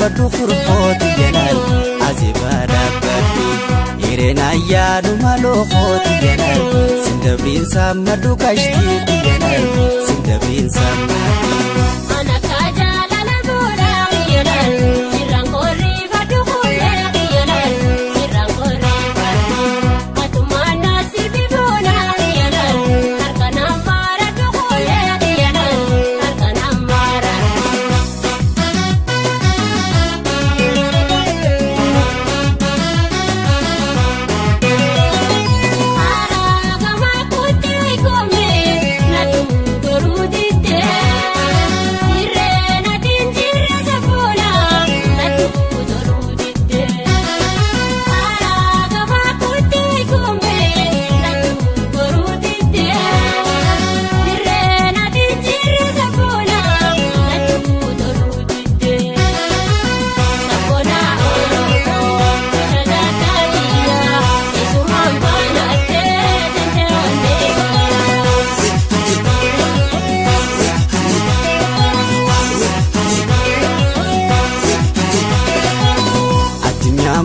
dhaabbadhu furfooti jedhan asibaa dhaabbadhu Irena yaadu malooti jedhan sindabriin sammadhu kashtiiti jedhan sindabriin sammadhu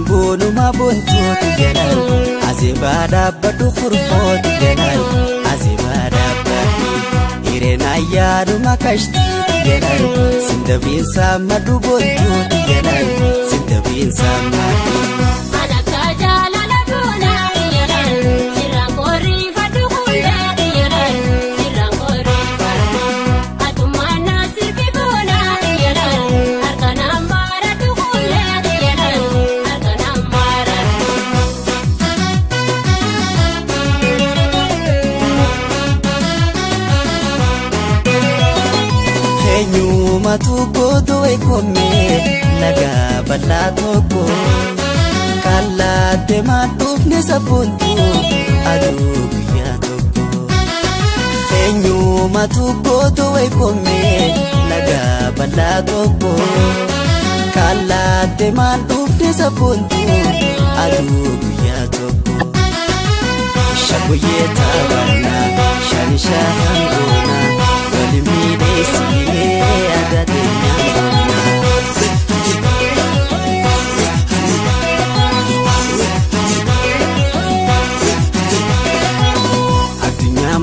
Bonuma bontooti jedhan asibaa dhaabbadhu furfooti jedhan asibaa dhaabbadhu Irena yaaduma kashtiiti jedhan sindabriin sammadhu bontooti jedhan sindabriin sammadhu Matu godo ekome laga balatoko kalate madufne sapuntu adu ya toko Enyu matu godo ekome laga balatoko kalate madufne sapuntu adu ya toko Shabuye tabana shanisha hangona walimide sile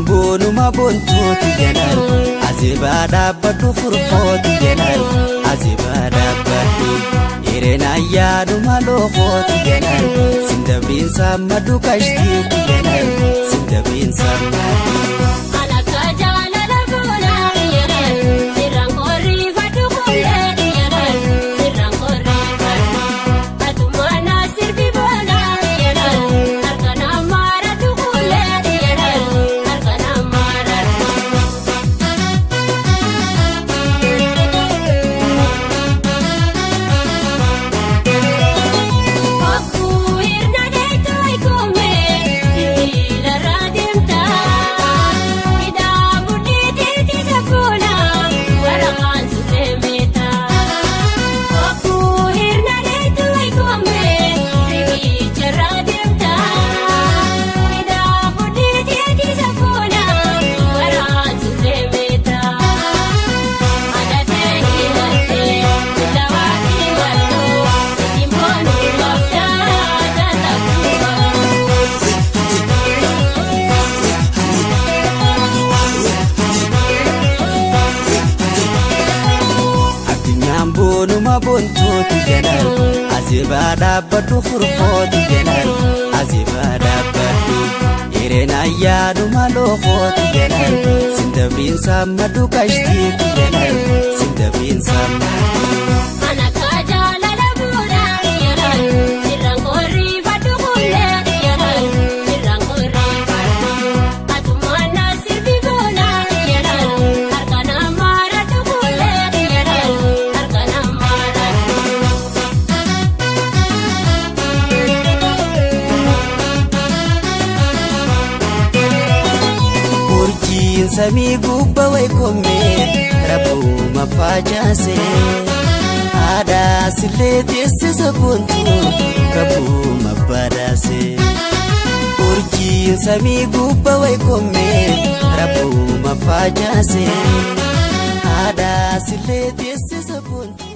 Bonuma bontooti jedhan asibaa dhaabbadhu furfooti jedhan asibaa dhaabbadhu Irena yaadu malooti jedhan sindabriin sammadhu kashtiiti jedhan sindabriin sammadhu Bonuma bontooti jedhan asibaa dhaabbadhu furfooti jedhan asibaa dhaabbadhu Irena yaadu malooti jedhan sindabriin sammadhu kashtiiti jedhan sindabriin sammadhu Samii gubba waykome rabbuma facaase aadaa sillee teessisa boontu rabbuma badhaase urjiin samii gubba waykome rabbuma facaase aadaa sillee teessisa boontu